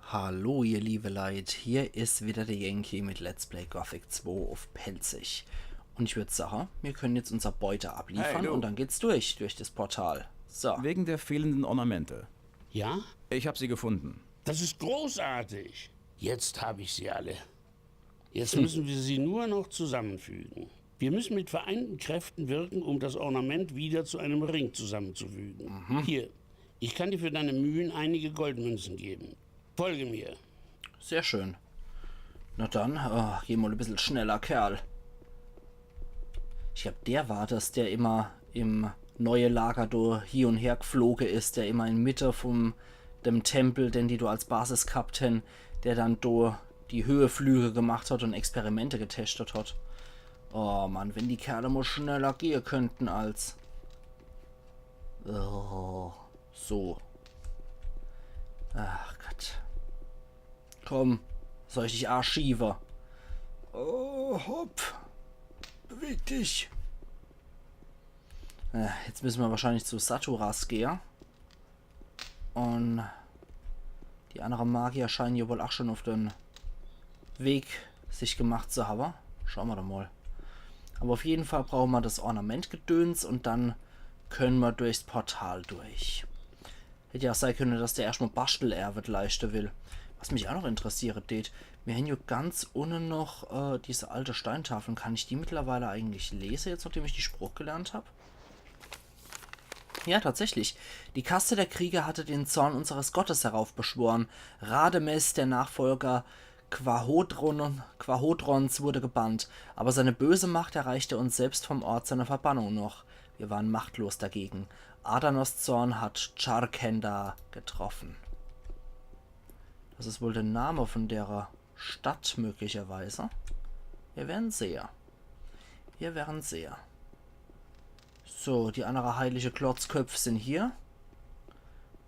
Hallo ihr liebe Leute, hier ist wieder der Yankee mit Let's Play Gothic 2 auf Pelzig. Und ich würde sagen, wir können jetzt unser Beute Hey, abliefern du. und dann geht's durch das Portal. So, Wegen der fehlenden Ornamente. Ja? Ich habe sie gefunden. Das ist großartig. Jetzt habe ich sie alle. Jetzt müssen wir sie nur noch zusammenfügen. Wir müssen mit vereinten Kräften wirken, um das Ornament wieder zu einem Ring zusammenzufügen. Hier, ich kann dir für deine Mühen einige Goldmünzen geben. Folge mir. sehr schön. Na dann, geh mal ein bisschen schneller, Kerl. Ich glaube, der war das, der immer im neue Lager da hier und her geflogen ist, der immer in Mitte vom dem Tempel, den die du als Basis gehabt haben, der dann da die Höheflüge gemacht hat und Experimente getestet hat. Oh Mann, wenn die Kerle mal schneller gehen könnten als... Oh, so. Ach Gott. Komm, soll ich dich Archive? Oh, hopp. Beweg dich. Jetzt müssen wir wahrscheinlich zu Saturas gehen. Und die anderen Magier scheinen hier wohl auch schon auf den Weg sich gemacht zu haben. Schauen wir doch mal. Aber auf jeden Fall brauchen wir das Ornamentgedöns und dann können wir durchs Portal durch. Hätte ja auch sein können, dass der erstmal Bastelerbe leisten will. Was mich auch noch interessiert, det, wir haben hier ganz unten noch diese alte Steintafel. Kann ich die mittlerweile eigentlich lesen, jetzt nachdem ich die Spruch gelernt habe? Ja, tatsächlich. Die Kaste der Krieger hatte den Zorn unseres Gottes heraufbeschworen. Rademes, der Nachfolger Quahodrons, wurde gebannt, aber seine böse Macht erreichte uns selbst vom Ort seiner Verbannung noch. Wir waren machtlos dagegen. Adanos Zorn hat Charkenda getroffen. Das ist wohl der Name von der Stadt möglicherweise. Wir werden sehen. Wir werden sehen. So, die anderen heilige Klotzköpfe sind hier.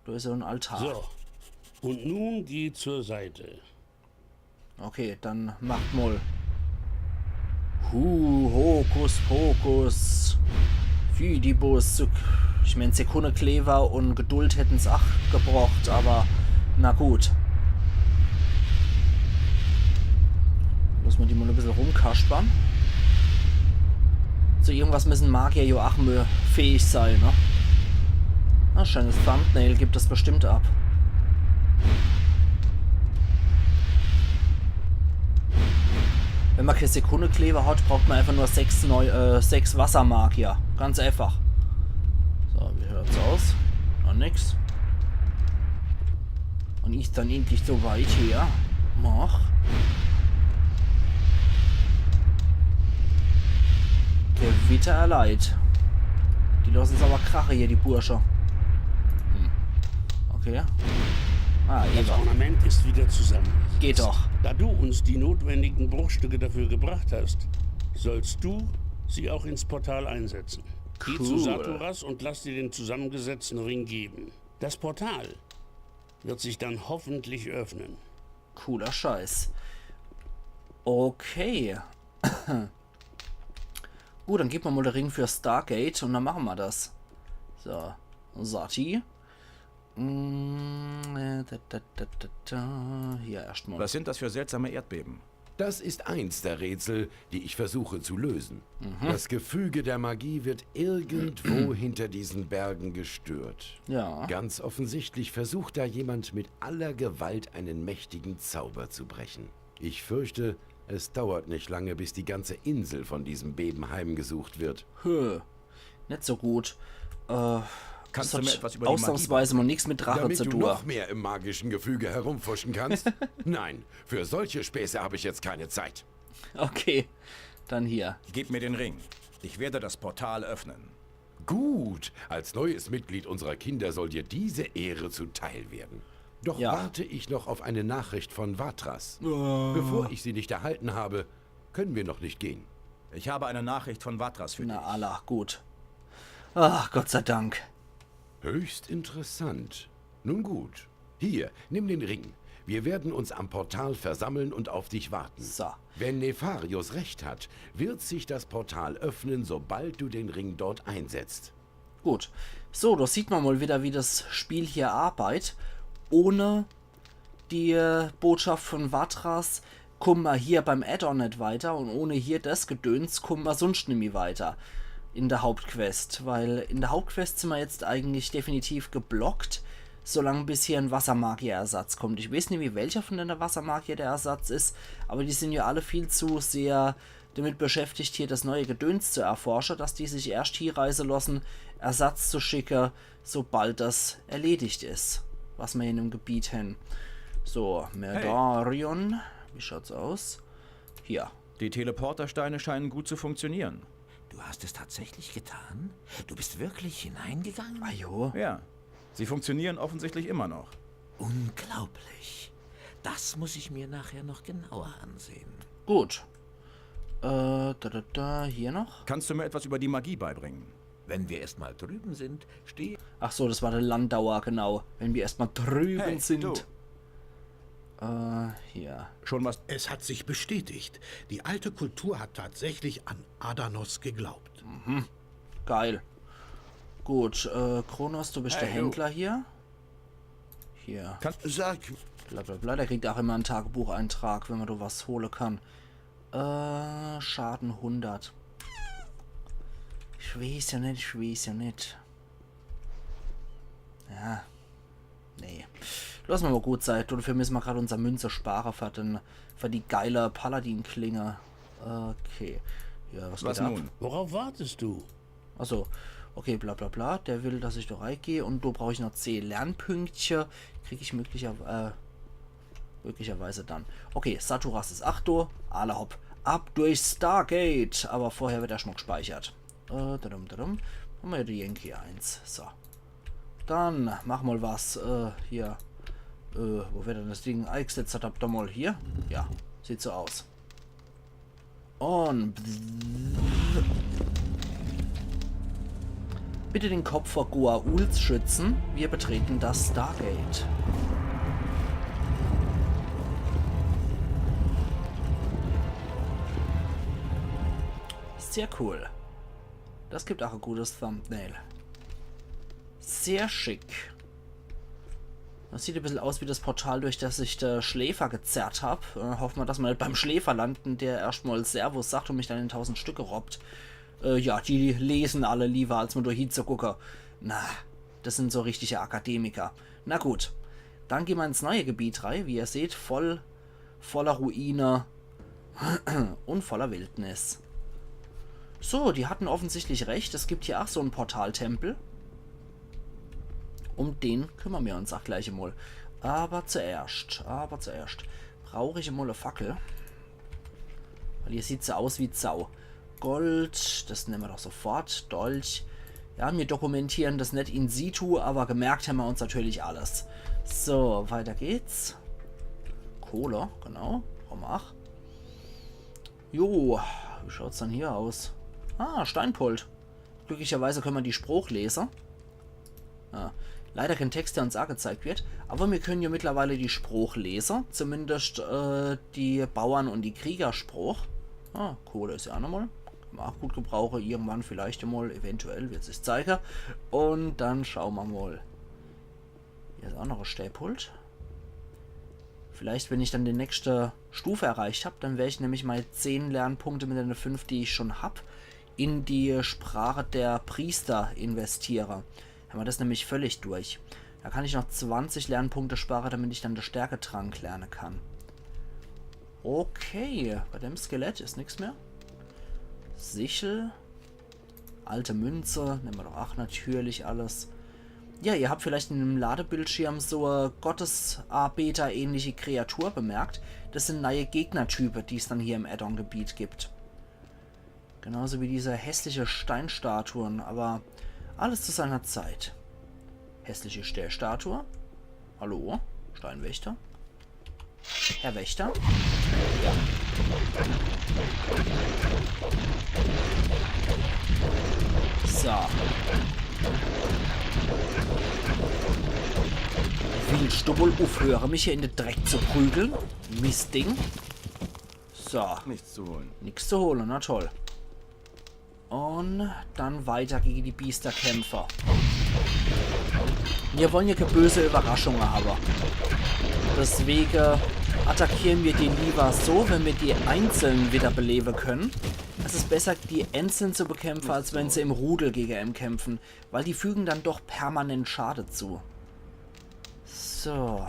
Da ist so ein Altar. So. Und nun geh zur Seite. Okay, dann macht mal. Hokus Pokus. Fidibus. Ich meine, Sekunde Kleber und Geduld hätten es auch gebraucht, aber na gut. Muss man die mal ein bisschen rumkaspern. Zu irgendwas müssen Magier Joachim fähig sein, ne? Ein schönes Thumbnail gibt es bestimmt ab. Wenn man keine Sekundekleber hat, braucht man einfach nur 6 Wassermagier. Ganz einfach. So, wie hört's aus? Noch nix. Und ich dann endlich so weit her. Mach. Gewitter erleid. Die lassen es aber krache hier, die Bursche. Okay. Ah, Das Eva. Ornament ist wieder zusammen. Geht doch. Da du uns die notwendigen Bruchstücke dafür gebracht hast, sollst du sie auch ins Portal einsetzen. Geh zu Cool. Saturas und lass dir den zusammengesetzten Ring geben. Das Portal wird sich dann hoffentlich öffnen. Cooler Scheiß. Okay. Gut, dann geben wir mal den Ring für Stargate und dann machen wir das. So. Sati. Hier erstmal. Was sind das für seltsame Erdbeben? Das ist eins der Rätsel, die ich versuche zu lösen. Das Gefüge der Magie wird irgendwo hinter diesen Bergen gestört. Ja. Ganz offensichtlich versucht da jemand mit aller Gewalt einen mächtigen Zauber zu brechen. Ich fürchte, es dauert nicht lange, bis die ganze Insel von diesem Beben heimgesucht wird. Nicht so gut. Kannst Das du mir hat etwas über die Magie ausnahmsweise mal nichts mit Drache Damit zu du tun. noch mehr im magischen Gefüge herumfuschen kannst? Nein, für solche Späße habe ich jetzt keine Zeit. Okay, dann hier. Gib mir den Ring. Ich werde das Portal öffnen. Gut, als neues Mitglied unserer Kinder soll dir diese Ehre zuteil werden. Doch Ja. warte ich noch auf eine Nachricht von Vatras. Bevor ich sie nicht erhalten habe, können wir noch nicht gehen. Ich habe eine Nachricht von Vatras für Na dich. Allah, gut. Ach, Gott sei Dank. Höchst interessant. Nun gut. Hier, nimm den Ring. Wir werden uns am Portal versammeln und auf dich warten. So. Wenn Nefarius recht hat, wird sich das Portal öffnen, sobald du den Ring dort einsetzt. Gut. So, da sieht man mal wieder, wie das Spiel hier arbeitet. Ohne die Botschaft von Vatras, kommen wir hier beim Add-on nicht weiter und ohne hier das Gedöns kommen wir sonst nicht mehr weiter in der Hauptquest, weil in der Hauptquest sind wir jetzt eigentlich definitiv geblockt, solange bis hier ein Wassermagier-Ersatz kommt. Ich weiß nicht, wie welcher von den Wassermagier der Ersatz ist, aber die sind ja alle viel zu sehr damit beschäftigt, hier das neue Gedöns zu erforschen, dass die sich erst hier reisen lassen, Ersatz zu schicken, sobald das erledigt ist, was wir hier in dem Gebiet haben. So, Merdarion, wie schaut's aus? Hier. Die Teleportersteine scheinen gut zu funktionieren. Du hast es tatsächlich getan? Du bist wirklich hineingegangen? Ajo. Ja, sie funktionieren offensichtlich immer noch. Unglaublich. Das muss ich mir nachher noch genauer ansehen. Gut. Hier noch? Kannst du mir etwas über die Magie beibringen? Wenn wir erstmal drüben sind, stehe... Ach so, das war der Landdauer, genau. Wenn wir erstmal drüben Hey, sind. du. Hier. Schon was... Es hat sich bestätigt. Die alte Kultur hat tatsächlich an Adanos geglaubt. Geil. Gut, Kronos, du bist Hey, der du. Händler hier. Hier. Sag, Blablabla, der kriegt auch immer einen Tagebucheintrag, wenn man da was holen kann. Schaden 100. Ich weiß ja nicht. Ja. Nee. Lass mal gut sein. Dafür müssen wir gerade unser Münze sparen für die geile Paladin-Klinge. Okay. Ja, was Was geht ab? nun? Worauf wartest du? Achso. Okay, bla bla bla. Der will, dass ich da reingehe. Und da brauche ich noch 10 Lernpünktchen. Kriege ich möglicherweise dann. Okay, Saturas ist 8 Uhr. Alle hopp. Ab durch Stargate. Aber vorher wird der Schmuck gespeichert. Haben wir ja die Yankee 1. So. Dann mach mal was. Hier. Wo wird denn das Ding eingesetzt? Hat da mal hier? Ja, sieht so aus. Und bitte den Kopf vor Goa'uls schützen. Wir betreten das Stargate. Sehr cool. Das gibt auch ein gutes Thumbnail. Sehr schick. Das sieht ein bisschen aus wie das Portal, durch das ich der Schläfer gezerrt habe. Hoffen wir, dass wir nicht beim Schläfer landen, der erstmal Servus sagt und mich dann in 1000 Stücke robbt. Ja, die lesen alle lieber, als man durch hinzugucken. Na, das sind so richtige Akademiker. Na gut, dann gehen wir ins neue Gebiet rein. Wie ihr seht, voller Ruine und voller Wildnis. So, die hatten offensichtlich recht. Es gibt hier auch so einen Portaltempel. Um den kümmern wir uns auch gleich einmal. Aber zuerst brauche ich einmal eine Fackel. Weil hier sieht so aus wie Sau. Gold, das nehmen wir doch sofort. Dolch. Ja, wir dokumentieren das nicht in situ, aber gemerkt haben wir uns natürlich alles. So, weiter geht's. Kohle, genau. Mach. Jo, wie schaut's dann hier aus? Ah, Steinpult. Glücklicherweise können wir die Spruch lesen. Ah, leider kein Text, der uns angezeigt wird. Aber wir können ja mittlerweile die Spruch lesen. Zumindest die Bauern- und die Kriegerspruch. Ah, Kohle ist ja auch nochmal. Kann man auch gut gebrauchen. Irgendwann vielleicht einmal, eventuell wird es sich zeigen. Und dann schauen wir mal. Hier ist auch noch ein Stäbpult. Vielleicht, wenn ich dann die nächste Stufe erreicht habe, dann werde ich nämlich mal 10 Lernpunkte mit den 5, die ich schon habe, in die Sprache der Priester investiere. Haben wir das nämlich völlig durch. Da kann ich noch 20 Lernpunkte sparen, damit ich dann den Stärketrank lernen kann. Okay, bei dem Skelett ist nichts mehr. Sichel. Alte Münze, nehmen wir doch auch natürlich alles. Ja, ihr habt vielleicht in dem Ladebildschirm so eine Gottesarbeiter-ähnliche Kreatur bemerkt. Das sind neue Gegnertypen, die es dann hier im Add-on-Gebiet gibt. Genauso wie diese hässliche Steinstatuen, aber alles zu seiner Zeit. Hässliche Stellstatue. Hallo? Steinwächter? Herr Wächter? Ja. So. Willst du wohl aufhören, mich hier in den Dreck zu prügeln? Mistding. So. Nichts zu holen. Nichts zu holen, na toll. Und dann weiter gegen die Biesterkämpfer. Wir wollen ja keine böse Überraschungen haben. Deswegen attackieren wir die lieber so, wenn wir die einzeln wiederbeleben können. Es ist besser, die einzeln zu bekämpfen, als wenn sie im Rudel gegen ihn kämpfen. Weil die fügen dann doch permanent Schade zu. So.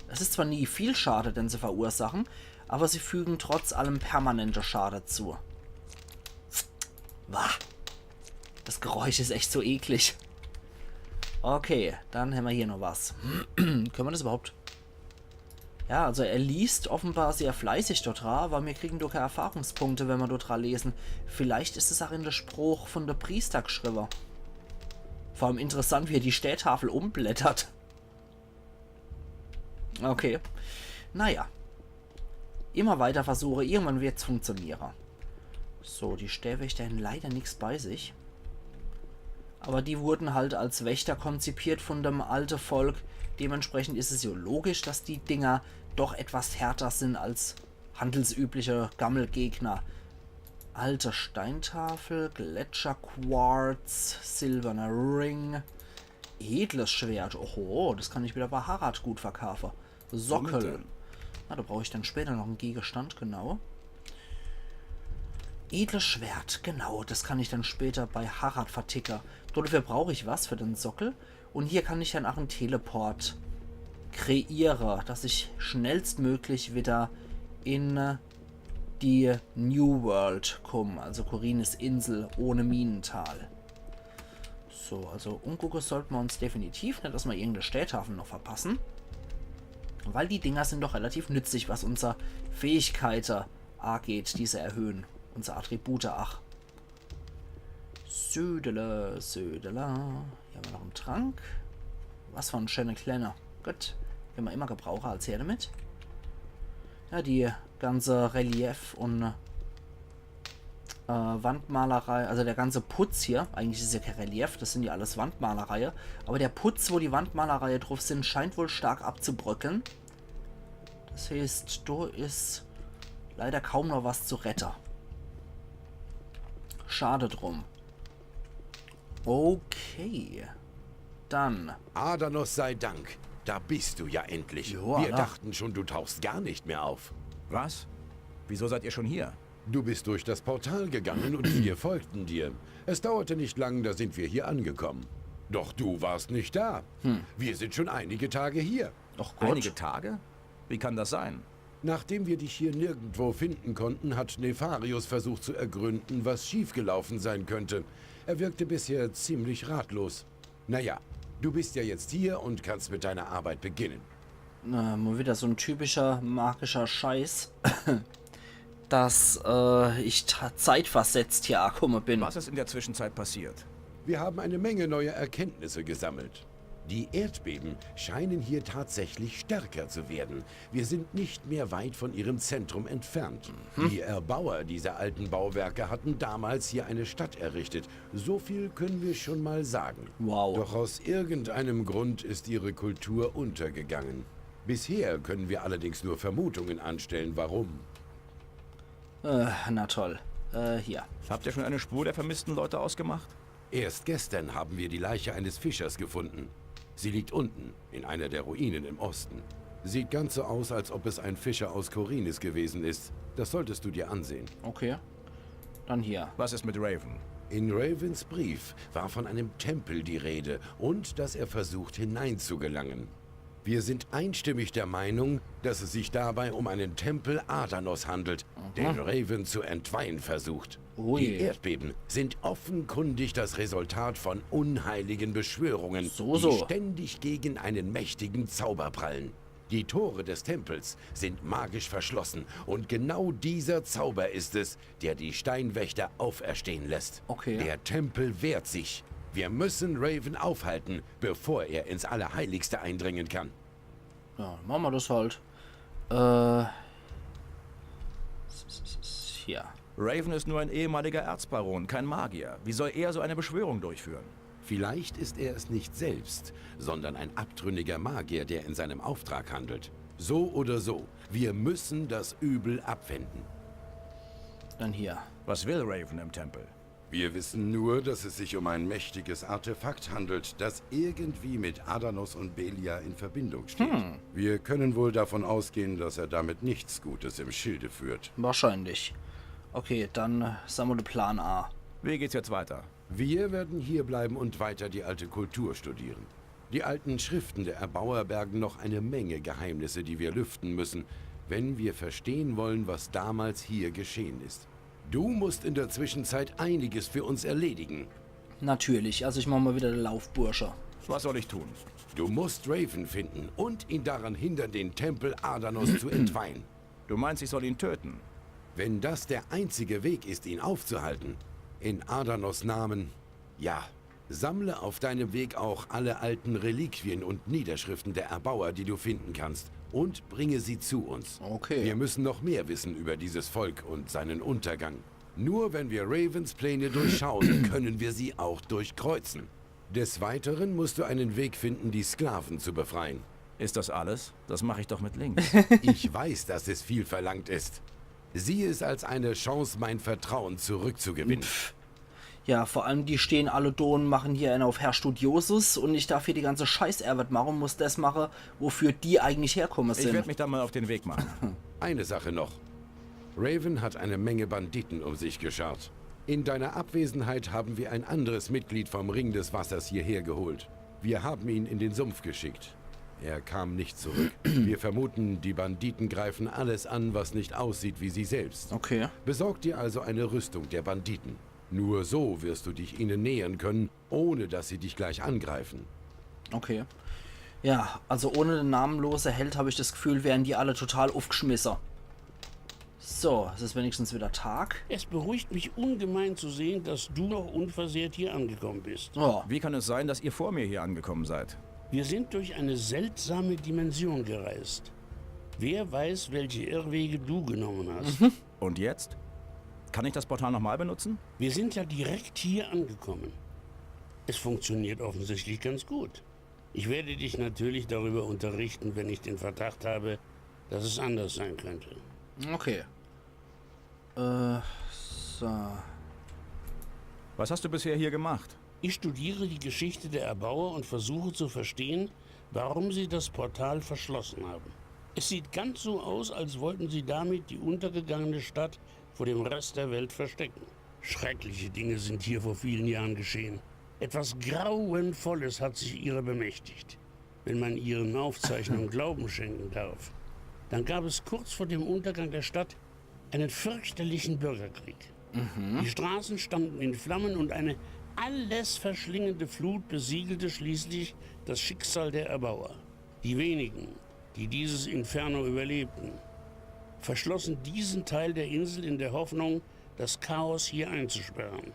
Es ist zwar nie viel Schade, den sie verursachen, aber sie fügen trotz allem permanente Schade zu. Wah. Das Geräusch ist echt so eklig. Okay, dann haben wir hier noch was. Können wir das überhaupt? Ja, also er liest offenbar sehr fleißig dort dran, aber wir kriegen doch keine Erfahrungspunkte, wenn wir dort dran lesen. Vielleicht ist es auch in der Spruch von der Priester geschrieben. Vor allem interessant, wie er die Städtafel umblättert. Okay. Naja. Immer weiter versuche, irgendwann wird es funktionieren. So, die Städtwächter haben leider nichts bei sich. Aber die wurden halt als Wächter konzipiert von dem alten Volk. Dementsprechend ist es ja logisch, dass die Dinger doch etwas härter sind als handelsübliche Gammelgegner. Alte Steintafel, Gletscherquarz, silberner Ring, edles Schwert. Oho, das kann ich wieder bei Harald gut verkaufen. Sockel. Na, da brauche ich dann später noch einen Gegenstand, genau. Edles Schwert, genau, das kann ich dann später bei Harald verticken. Dafür brauche ich was für den Sockel. Und hier kann ich dann auch einen Teleport kreieren, dass ich schnellstmöglich wieder in die New World komme. Also Khorinis Insel ohne Minental. So, also umgucken sollten wir uns definitiv nicht, dass wir irgendeine Städthafen noch verpassen. Weil die Dinger sind doch relativ nützlich, was unsere Fähigkeiten angeht, diese erhöhen. Unsere Attribute, ach. Södele, Södele. Hier haben wir noch einen Trank. Was für ein schöner Kleiner. Gut. Können wir immer gebrauchen als Herde mit. Ja, die ganze Relief und Wandmalerei, also der ganze Putz hier, eigentlich ist es ja kein Relief, das sind ja alles Wandmalereien, aber der Putz, wo die Wandmalereien drauf sind, scheint wohl stark abzubröckeln. Das heißt, da ist leider kaum noch was zu retten. Schade drum. Okay. Dann. Adanos sei Dank. Da bist du ja endlich. Joa, Wir dachten schon, du tauchst gar nicht mehr auf. Was? Wieso seid ihr schon hier? Du bist durch das Portal gegangen und wir folgten dir. Es dauerte nicht lang, da sind wir hier angekommen. Doch du warst nicht da. Wir sind schon einige Tage hier. Doch Gott. Einige Tage? Wie kann das sein? Nachdem wir dich hier nirgendwo finden konnten, hat Nefarius versucht zu ergründen, was schiefgelaufen sein könnte. Er wirkte bisher ziemlich ratlos. Naja, du bist ja jetzt hier und kannst mit deiner Arbeit beginnen. Mal wieder so ein typischer magischer Scheiß, dass ich zeitversetzt hier angekommen bin. Was ist in der Zwischenzeit passiert? Wir haben eine Menge neuer Erkenntnisse gesammelt. Die Erdbeben scheinen hier tatsächlich stärker zu werden. Wir sind nicht mehr weit von ihrem Zentrum entfernt. Die Erbauer dieser alten Bauwerke hatten damals hier eine Stadt errichtet. So viel können wir schon mal sagen. Wow. Doch aus irgendeinem Grund ist ihre Kultur untergegangen. Bisher können wir allerdings nur Vermutungen anstellen, warum. Na toll. Hier. Habt ihr schon eine Spur der vermissten Leute ausgemacht? Erst gestern haben wir die Leiche eines Fischers gefunden. Sie liegt unten, in einer der Ruinen im Osten. Sieht ganz so aus, als ob es ein Fischer aus Khorinis gewesen ist. Das solltest du dir ansehen. Okay. Dann hier. Was ist mit Raven? In Ravens Brief war von einem Tempel die Rede und dass er versucht hineinzugelangen. Wir sind einstimmig der Meinung, dass es sich dabei um einen Tempel Adanos handelt, den Raven zu entweihen versucht. Ui. Die Erdbeben sind offenkundig das Resultat von unheiligen Beschwörungen, die ständig gegen einen mächtigen Zauber prallen. Die Tore des Tempels sind magisch verschlossen und genau dieser Zauber ist es, der die Steinwächter auferstehen lässt. Okay. Der Tempel wehrt sich. Wir müssen Raven aufhalten, bevor er ins Allerheiligste eindringen kann. Ja, machen wir das halt. Hier. Raven ist nur ein ehemaliger Erzbaron, kein Magier. Wie soll er so eine Beschwörung durchführen? Vielleicht ist er es nicht selbst, sondern ein abtrünniger Magier, der in seinem Auftrag handelt. So oder so, wir müssen das Übel abwenden. Dann hier. Was will Raven im Tempel? Wir wissen nur, dass es sich um ein mächtiges Artefakt handelt, das irgendwie mit Adanos und Belia in Verbindung steht. Wir können wohl davon ausgehen, dass er damit nichts Gutes im Schilde führt. Wahrscheinlich. Okay, dann sagen wir den Plan A. Wie geht's jetzt weiter? Wir werden hier bleiben und weiter die alte Kultur studieren. Die alten Schriften der Erbauer bergen noch eine Menge Geheimnisse, die wir lüften müssen, wenn wir verstehen wollen, was damals hier geschehen ist. Du musst in der Zwischenzeit einiges für uns erledigen. Natürlich, also ich mache mal wieder den Laufbursche. Was soll ich tun? Du musst Raven finden und ihn daran hindern, den Tempel Adanos zu entweihen. Du meinst, ich soll ihn töten? Wenn das der einzige Weg ist, ihn aufzuhalten, in Adanos Namen, ja. Sammle auf deinem Weg auch alle alten Reliquien und Niederschriften der Erbauer, die du finden kannst, und bringe sie zu uns. Okay. Wir müssen noch mehr wissen über dieses Volk und seinen Untergang. Nur wenn wir Ravens Pläne durchschauen, können wir sie auch durchkreuzen. Des Weiteren musst du einen Weg finden, die Sklaven zu befreien. Ist das alles? Das mache ich doch mit links. Ich weiß, dass es viel verlangt ist. Sieh es als eine Chance, mein Vertrauen zurückzugewinnen. Ja, vor allem die stehen alle da und machen hier einen auf Herr Studiosus und ich darf hier die ganze Scheiß-Arbeit machen, muss das machen, wofür die eigentlich herkommen Ich sind. werde mich dann mal auf den Weg machen. Eine Sache noch. Raven hat eine Menge Banditen um sich geschart. In deiner Abwesenheit haben wir ein anderes Mitglied vom Ring des Wassers hierher geholt. Wir haben ihn in den Sumpf geschickt. Er kam nicht zurück. Wir vermuten, die Banditen greifen alles an, was nicht aussieht wie sie selbst. Okay. Besorg dir also eine Rüstung der Banditen. Nur so wirst du dich ihnen nähern können, ohne dass sie dich gleich angreifen. Okay. Ja, also ohne den namenlosen Held habe ich das Gefühl, wären die alle total aufgeschmissen. So, es ist wenigstens wieder Tag. Es beruhigt mich ungemein zu sehen, dass du noch unversehrt hier angekommen bist. Ja, Wie kann es sein, dass ihr vor mir hier angekommen seid? Wir sind durch eine seltsame Dimension gereist. Wer weiß, welche Irrwege du genommen hast. Und jetzt? Kann ich das Portal nochmal benutzen? Wir sind ja direkt hier angekommen. Es funktioniert offensichtlich ganz gut. Ich werde dich natürlich darüber unterrichten, wenn ich den Verdacht habe, dass es anders sein könnte. okay. So. Was hast du bisher hier gemacht? Ich studiere die Geschichte der Erbauer und versuche zu verstehen, warum sie das Portal verschlossen haben. Es sieht ganz so aus, als wollten sie damit die untergegangene Stadt vor dem Rest der Welt verstecken. Schreckliche Dinge sind hier vor vielen Jahren geschehen. Etwas Grauenvolles hat sich ihrer bemächtigt, wenn man ihren Aufzeichnungen Glauben schenken darf. Dann gab es kurz vor dem Untergang der Stadt einen fürchterlichen Bürgerkrieg. Die Straßen standen in Flammen und eine alles verschlingende Flut besiegelte schließlich das Schicksal der Erbauer. Die wenigen, die dieses Inferno überlebten, verschlossen diesen Teil der Insel in der Hoffnung, das Chaos hier einzusperren.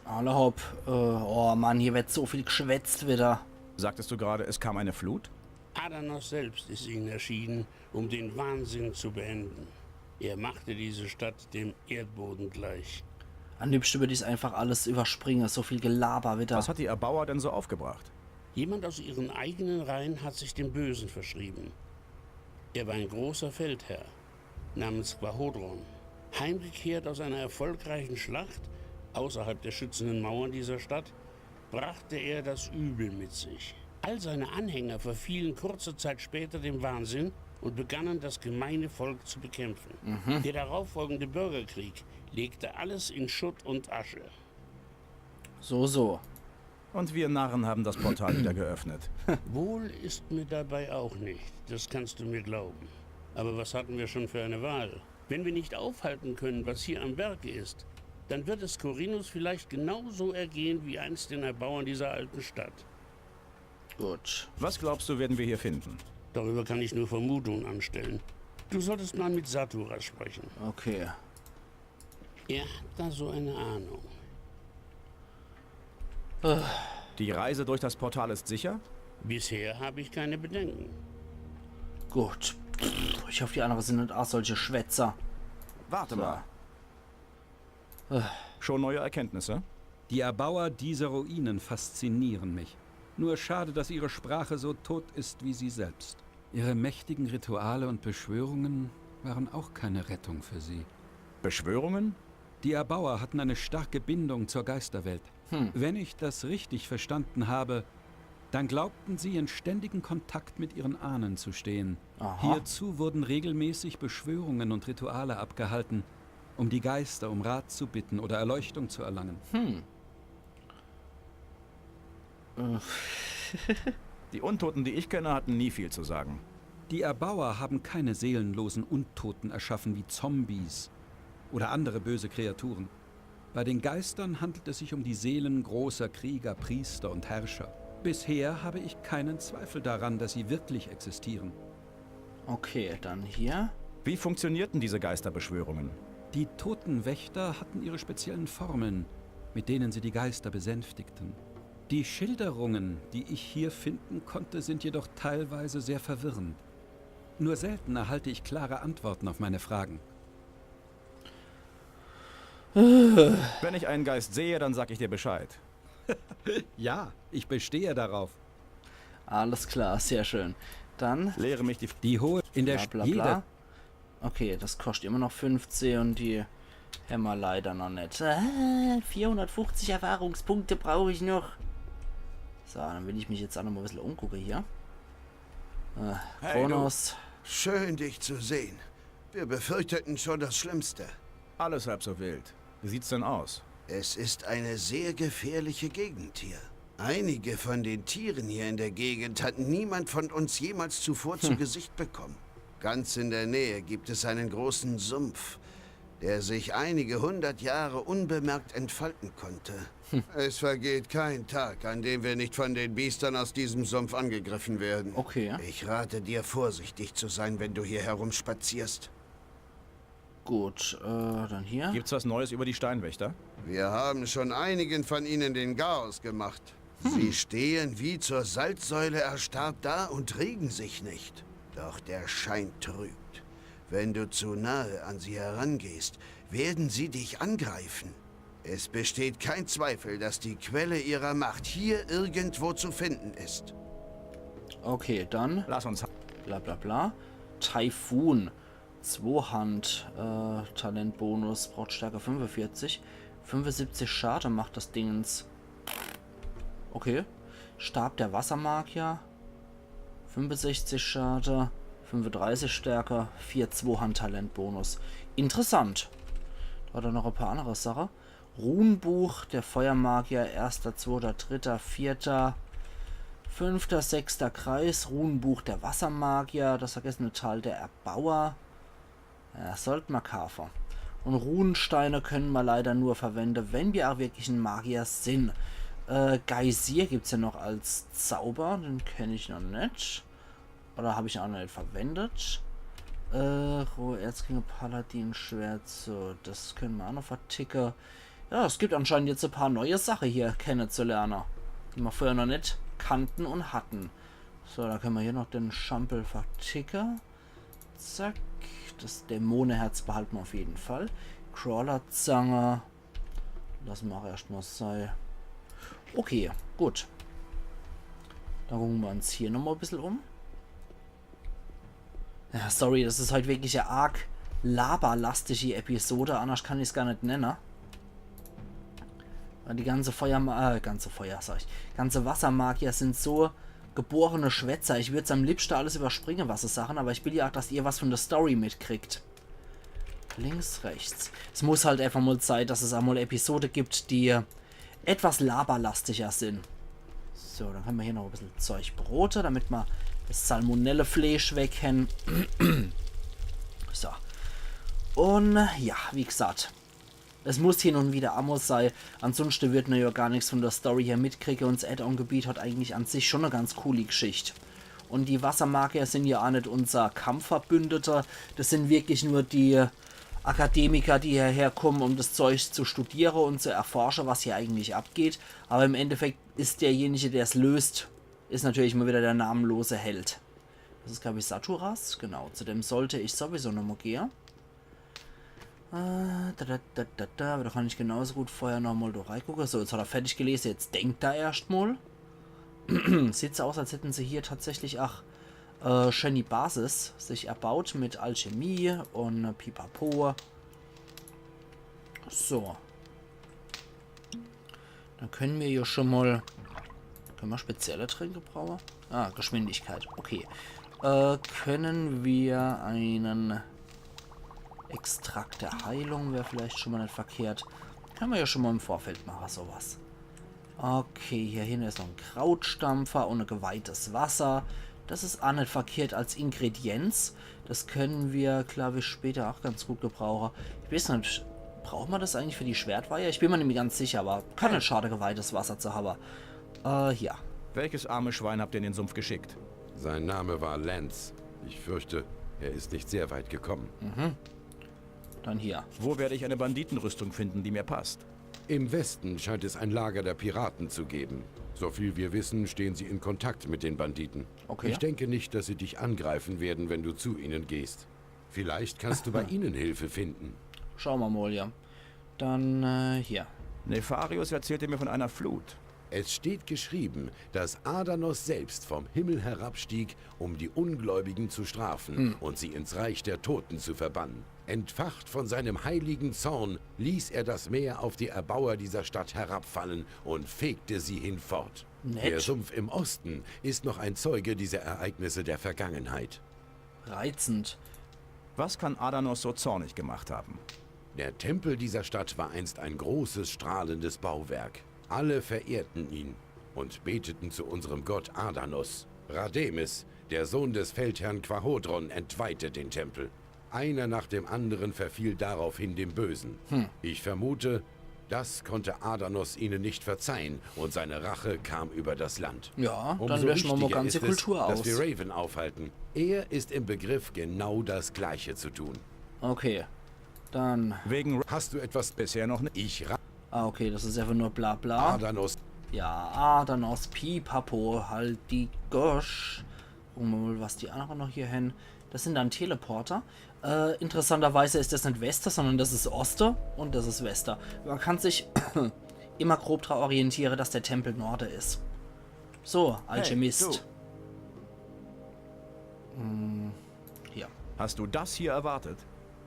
Alle hopp. Oh Mann, hier wird so viel geschwätzt wieder. Sagtest du gerade, es kam eine Flut? Adanos selbst ist ihnen erschienen, um den Wahnsinn zu beenden. Er machte diese Stadt dem Erdboden gleich. Am liebsten würde ich einfach alles überspringen, so viel Gelaber wieder. Was hat die Erbauer denn so aufgebracht? Jemand aus ihren eigenen Reihen hat sich dem Bösen verschrieben. Er war ein großer Feldherr namens Quahodron. Heimgekehrt aus einer erfolgreichen Schlacht außerhalb der schützenden Mauern dieser Stadt, brachte er das Übel mit sich. All seine Anhänger verfielen kurze Zeit später dem Wahnsinn und begannen, das gemeine Volk zu bekämpfen. Der darauffolgende Bürgerkrieg legte alles in Schutt und Asche. So. Und wir Narren haben das Portal wieder geöffnet. Wohl ist mir dabei auch nicht, das kannst du mir glauben. Aber was hatten wir schon für eine Wahl? Wenn wir nicht aufhalten können, was hier am Werke ist, dann wird es Corinus vielleicht genauso ergehen wie einst den Erbauern dieser alten Stadt. Gut. Was glaubst du, werden wir hier finden? Darüber kann ich nur Vermutungen anstellen. Du solltest mal mit Saturas sprechen. Okay. Er hat da so eine Ahnung. Die Reise durch das Portal ist sicher? Bisher habe ich keine Bedenken. Gut. Ich hoffe, die anderen sind nicht auch solche Schwätzer. Warte mal. Schon neue Erkenntnisse? Die Erbauer dieser Ruinen faszinieren mich. Nur schade, dass ihre Sprache so tot ist wie sie selbst. Ihre mächtigen Rituale und Beschwörungen waren auch keine Rettung für sie. Beschwörungen? Die Erbauer hatten eine starke Bindung zur Geisterwelt. Wenn ich das richtig verstanden habe, dann glaubten sie in ständigen Kontakt mit ihren Ahnen zu stehen. Aha. Hierzu wurden regelmäßig Beschwörungen und Rituale abgehalten, um die Geister um Rat zu bitten oder Erleuchtung zu erlangen. Die Untoten, die ich kenne, hatten nie viel zu sagen. Die Erbauer haben keine seelenlosen Untoten erschaffen wie Zombies oder andere böse Kreaturen. Bei den Geistern handelt es sich um die Seelen großer Krieger, Priester und Herrscher. Bisher habe ich keinen Zweifel daran, dass sie wirklich existieren. Okay, dann hier. Wie funktionierten diese Geisterbeschwörungen? Die toten Wächter hatten ihre speziellen Formeln, mit denen sie die Geister besänftigten. Die Schilderungen, die ich hier finden konnte, sind jedoch teilweise sehr verwirrend. Nur selten erhalte ich klare Antworten auf meine Fragen. Wenn ich einen Geist sehe, dann sag ich dir Bescheid. Ja, ich bestehe darauf. Alles klar, sehr schön. Dann Lehre mich Die hohe in der bla bla jeder bla. Okay, das kostet immer noch 15 und die Hämmer leider noch nicht. 450 Erfahrungspunkte brauche ich noch. So, dann will ich mich jetzt auch noch mal ein bisschen umgucken hier. Kronos. Schön, dich zu sehen. Wir befürchteten schon das Schlimmste. alles halb so wild. Wie sieht's denn aus? Es ist eine sehr gefährliche Gegend hier. Einige von den Tieren hier in der Gegend hat niemand von uns jemals zuvor zu Gesicht bekommen. Ganz in der Nähe gibt es einen großen Sumpf, der sich einige 100 Jahre unbemerkt entfalten konnte. Es vergeht kein Tag, an dem wir nicht von den Biestern aus diesem Sumpf angegriffen werden. Okay. Ich rate dir, vorsichtig zu sein, wenn du hier herumspazierst. Gut, dann hier. Gibt's was Neues über die Steinwächter? Wir haben schon einigen von ihnen den Garaus gemacht. Sie stehen wie zur Salzsäule erstarrt da und regen sich nicht. Doch der Schein trügt. Wenn du zu nahe an sie herangehst, werden sie dich angreifen. Es besteht kein Zweifel, dass die Quelle ihrer Macht hier irgendwo zu finden ist. Okay, dann Lass uns... bla bla bla. Taifun. Zweihand. Talentbonus. Braucht Stärke 45. 75 Schade macht das Dingens. Okay. Stab der Wassermagier. 65 Schade. 35 Stärke. 4 Zweihand Talentbonus. Interessant. Da hat er noch ein paar andere Sachen. Runenbuch der Feuermagier. 1., 2., 3., 4., 5., 6. Kreis. Runenbuch der Wassermagier. Das vergessene Tal der Erbauer. Ja, Soldmakafer. Und Runensteine können wir leider nur verwenden, wenn wir auch wirklich ein Magier sind. Geysir gibt es ja noch als Zauber. Den kenne ich noch nicht. Oder habe ich auch noch nicht verwendet. Rohe Erzklinge, Paladin, Schwert. So, das können wir auch noch verticken. Ja, es gibt anscheinend jetzt ein paar neue Sachen hier kennenzulernen, die wir vorher noch nicht kannten und hatten. So, da können wir hier noch den Schampel verticken. Zack. Das Dämonenherz behalten wir auf jeden Fall. Crawlerzange. Lassen wir auch erstmal sein. Okay, gut. Dann gucken wir uns hier nochmal ein bisschen um. Ja, sorry, das ist halt wirklich eine arg laberlastige Episode. Anders kann ich es gar nicht nennen. Die ganze ganze Wassermagier sind so geborene Schwätzer. Ich würde es am liebsten alles überspringen, was sie sagen, aber ich will ja auch, dass ihr was von der Story mitkriegt. Links, rechts. Es muss halt einfach mal sein, dass es einmal Episode gibt, die etwas laberlastiger sind. So, dann können wir hier noch ein bisschen Zeug brote, damit wir das Salmonelle-Fleisch wegkennen. So. Und ja, wie gesagt, es muss hin und wieder einmal sein. Ansonsten wird man ja gar nichts von der Story hier mitkriegen. Und das Add-on-Gebiet hat eigentlich an sich schon eine ganz coole Geschichte. Und die Wassermagier sind ja auch nicht unser Kampfverbündeter. Das sind wirklich nur die Akademiker, die hierher kommen, um das Zeug zu studieren und zu erforschen, was hier eigentlich abgeht. Aber im Endeffekt ist derjenige, der es löst, ist natürlich mal wieder der namenlose Held. Das ist, glaube ich, Saturas. Genau, zu dem sollte ich sowieso nochmal gehen. Da kann ich genauso gut vorher nochmal reingucken. So, jetzt hat er fertig gelesen. Jetzt denkt er erstmal. Sieht so aus, als hätten sie hier tatsächlich auch schöne Basis sich erbaut mit Alchemie und Pipapo. So. Dann können wir hier schon mal... Können wir spezielle Tränke brauen? Ah, Geschwindigkeit. Okay. Können wir einen Extrakt der Heilung, wäre vielleicht schon mal nicht verkehrt. Können wir ja schon mal im Vorfeld machen, sowas. Okay, hier hinten ist noch ein Krautstampfer und ein geweihtes Wasser. Das ist auch nicht verkehrt als Ingredienz. Das können wir, glaube ich, später auch ganz gut gebrauchen. Ich weiß nicht, braucht man das eigentlich für die Schwertweihe? Ich bin mir nicht mehr ganz sicher, aber kann nicht schade, geweihtes Wasser zu haben. Hier. Welches arme Schwein habt ihr in den Sumpf geschickt? Sein Name war Lance. Ich fürchte, er ist nicht sehr weit gekommen. Dann hier. Wo werde ich eine Banditenrüstung finden, die mir passt? Im Westen scheint es ein Lager der Piraten zu geben. Soviel wir wissen, stehen sie in Kontakt mit den Banditen. Okay. Ich denke nicht, dass sie dich angreifen werden, wenn du zu ihnen gehst. Vielleicht kannst du bei ihnen Hilfe finden. Schauen wir mal, ja. Dann, hier. Nefarius erzählte mir von einer Flut. Es steht geschrieben, dass Adanos selbst vom Himmel herabstieg, um die Ungläubigen zu strafen und sie ins Reich der Toten zu verbannen. Entfacht von seinem heiligen Zorn ließ er das Meer auf die Erbauer dieser Stadt herabfallen und fegte sie hinfort. Nett. Der Sumpf im Osten ist noch ein Zeuge dieser Ereignisse der Vergangenheit. Reizend. Was kann Adanos so zornig gemacht haben? Der Tempel dieser Stadt war einst ein großes, strahlendes Bauwerk. Alle verehrten ihn und beteten zu unserem Gott Adanos. Rhademes, der Sohn des Feldherrn Quahodron, entweihte den Tempel. Einer nach dem anderen verfiel daraufhin dem Bösen. Ich vermute, das konnte Adanos ihnen nicht verzeihen und seine Rache kam über das Land. Ja, dann Umso löschen wir mal wichtiger ganze ist Kultur es, aus. dass wir Raven aufhalten. Er ist im Begriff, genau das Gleiche zu tun. Okay. Dann... Wegen Hast du etwas bisher noch nicht. Ich Ah, okay, das ist einfach nur bla bla. Adanos. Ja, Adanos, Pipapo, halt die Gosch. Gucken wir mal, was die anderen noch hier hin. Das sind dann Teleporter. Interessanterweise ist das nicht Wester, sondern das ist Oster und das ist Wester. Man kann sich immer grob daran orientieren, dass der Tempel Norde ist. So, Alchemist. Hier. Hast du das hier erwartet?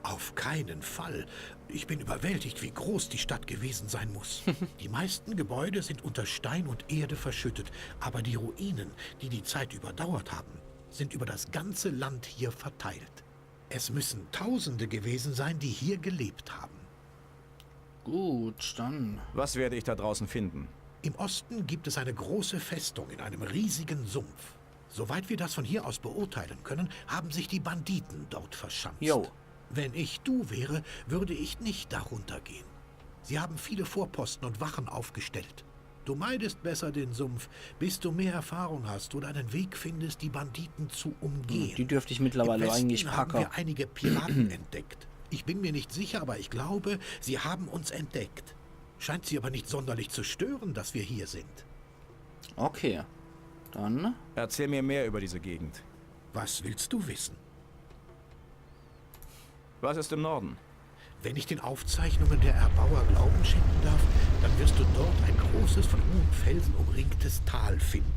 Auf keinen Fall. Ich bin überwältigt, wie groß die Stadt gewesen sein muss. Die meisten Gebäude sind unter Stein und Erde verschüttet, aber die Ruinen, die die Zeit überdauert haben, sind über das ganze Land hier verteilt. Es müssen Tausende gewesen sein, die hier gelebt haben. Gut, dann... Was werde ich da draußen finden? Im Osten gibt es eine große Festung in einem riesigen Sumpf. Soweit wir das von hier aus beurteilen können, haben sich die Banditen dort verschanzt. Jo. Wenn ich du wäre, würde ich nicht darunter gehen. Sie haben viele Vorposten und Wachen aufgestellt. Du meidest besser den Sumpf, bis du mehr Erfahrung hast oder einen Weg findest, die Banditen zu umgehen. Die dürfte ich mittlerweile Im Westen eigentlich haben packen. wir einige Piraten entdeckt. Ich bin mir nicht sicher, aber ich glaube, sie haben uns entdeckt. Scheint sie aber nicht sonderlich zu stören, dass wir hier sind. Okay. Dann... Erzähl mir mehr über diese Gegend. Was willst du wissen? Was ist im Norden? Wenn ich den Aufzeichnungen der Erbauer Glauben schenken darf, dann wirst du dort ein großes, von hohen Felsen umringtes Tal finden.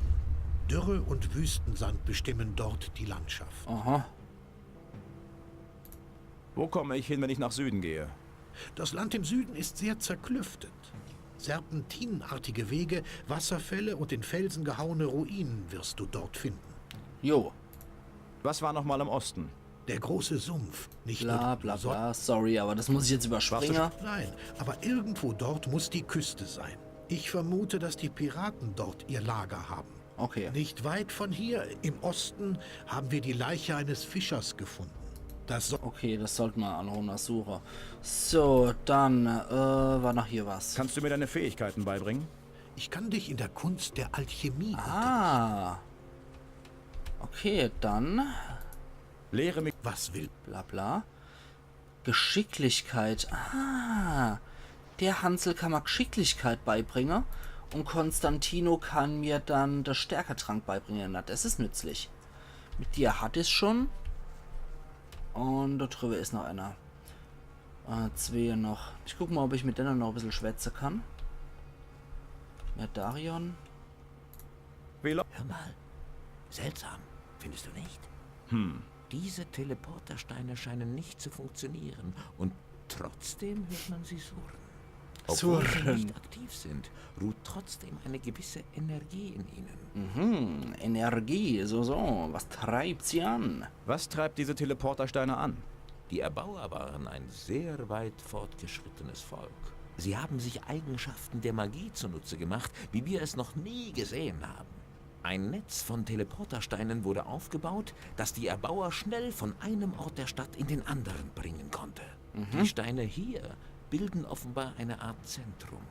Dürre und Wüstensand bestimmen dort die Landschaft. Aha. Wo komme ich hin, wenn ich nach Süden gehe? Das Land im Süden ist sehr zerklüftet. Serpentinenartige Wege, Wasserfälle und in Felsen gehauene Ruinen wirst du dort finden. Jo. Was war noch mal im Osten? Der große Sumpf, nicht Bla nur bla bla. Sorry, aber das muss ich jetzt überspringen. Nein, aber irgendwo dort muss die Küste sein. Ich vermute, dass die Piraten dort ihr Lager haben. Okay. Nicht weit von hier, im Osten, haben wir die Leiche eines Fischers gefunden. Das soll Okay, das sollten wir anrufen, Sucher. So, dann, war noch hier was. Kannst du mir deine Fähigkeiten beibringen? Ich kann dich in der Kunst der Alchemie Ah. Okay, dann, Lehre mich. Was will? bla bla. Geschicklichkeit. Ah. Der Hansel kann mir Geschicklichkeit beibringen. Und Konstantino kann mir dann das Stärketrank beibringen. Na, das ist nützlich. Mit dir hat es schon. Und da drüber ist noch einer. Zwei noch. Ich gucke mal, ob ich mit denen noch ein bisschen schwätzen kann. Darion. Hör mal. Seltsam, findest du nicht? Diese Teleportersteine scheinen nicht zu funktionieren. Und trotzdem hört man sie surren. Obwohl sie nicht aktiv sind, ruht trotzdem eine gewisse Energie in ihnen. Energie, so. Was treibt sie an? Was treibt diese Teleportersteine an? Die Erbauer waren ein sehr weit fortgeschrittenes Volk. Sie haben sich Eigenschaften der Magie zunutze gemacht, wie wir es noch nie gesehen haben. Ein Netz von Teleportersteinen wurde aufgebaut, das die Erbauer schnell von einem Ort der Stadt in den anderen bringen konnte. Die Steine hier bilden offenbar eine Art Zentrum.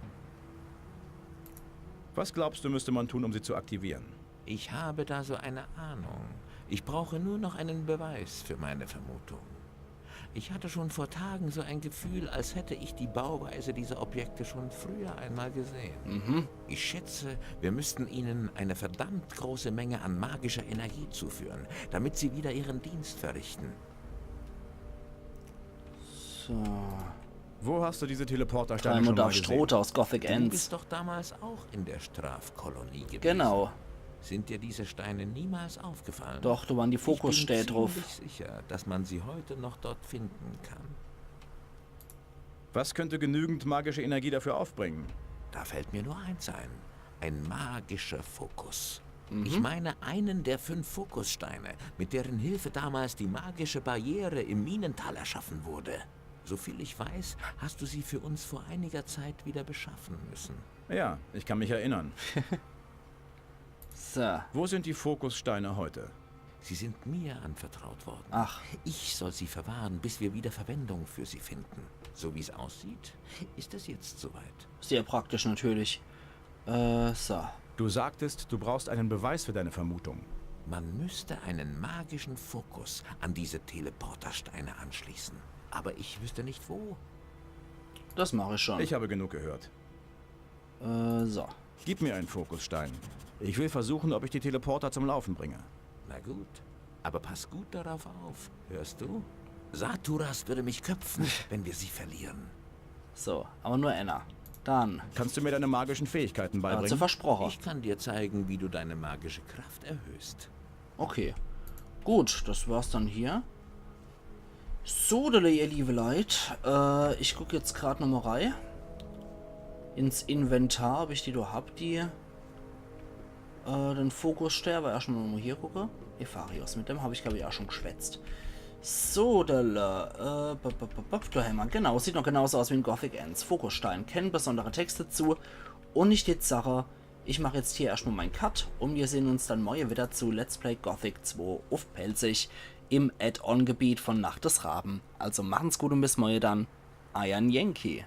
Was glaubst du, müsste man tun, um sie zu aktivieren? Ich habe da so eine Ahnung. Ich brauche nur noch einen Beweis für meine Vermutung. Ich hatte schon vor Tagen so ein Gefühl, als hätte ich die Bauweise dieser Objekte schon früher einmal gesehen. Ich schätze, wir müssten ihnen eine verdammt große Menge an magischer Energie zuführen, damit sie wieder ihren Dienst verrichten. So. Wo hast du diese Teleportersteine schon Raimund mal auf gesehen? Strote aus Gothic Du Ends. bist doch damals auch in der Strafkolonie gewesen. Genau. Sind dir diese Steine niemals aufgefallen? Doch, da waren die Fokusstäbe drauf. Ich bin ziemlich sicher, dass man sie heute noch dort finden kann. Was könnte genügend magische Energie dafür aufbringen? Da fällt mir nur eins ein. Ein magischer Fokus. Ich meine einen der 5 Fokussteine, mit deren Hilfe damals die magische Barriere im Minental erschaffen wurde. Soviel ich weiß, hast du sie für uns vor einiger Zeit wieder beschaffen müssen. Ja, ich kann mich erinnern. So. Wo sind die Fokussteine heute? Sie sind mir anvertraut worden. Ach. Ich soll sie verwahren, bis wir wieder Verwendung für sie finden. So wie es aussieht, ist es jetzt soweit. Sehr praktisch natürlich. So. Du sagtest, du brauchst einen Beweis für deine Vermutung. Man müsste einen magischen Fokus an diese Teleportersteine anschließen. Aber ich wüsste nicht wo. Das mache ich schon. Ich habe genug gehört. So. Gib mir einen Fokusstein. Ich will versuchen, ob ich die Teleporter zum Laufen bringe. Na gut, aber pass gut darauf auf, hörst du? Saturas würde mich köpfen, wenn wir sie verlieren. So, aber nur Anna. Dann. Kannst du mir deine magischen Fähigkeiten Hat sie beibringen? versprochen. Ich kann dir zeigen, wie du deine magische Kraft erhöhst. Okay. Gut, das war's dann hier. So, ihr liebe Leute. Ich gucke jetzt gerade nochmal rein. Ins Inventar, ob ich die da hab, die. Den Fokusstern, aber erstmal nochmal hier gucke. Epharios, mit dem habe ich glaube ich auch schon geschwätzt. So, der genau, sieht noch genauso aus wie in Gothic Ends. Fokusstein, kennen besondere Texte zu. Und nicht die Sache, ich mache jetzt hier erstmal meinen Cut und wir sehen uns dann morgen wieder zu Let's Play Gothic 2 auf Pelzig im Add-on-Gebiet von Nacht des Raben. Also machen's gut und bis morgen dann. Iron Yankee.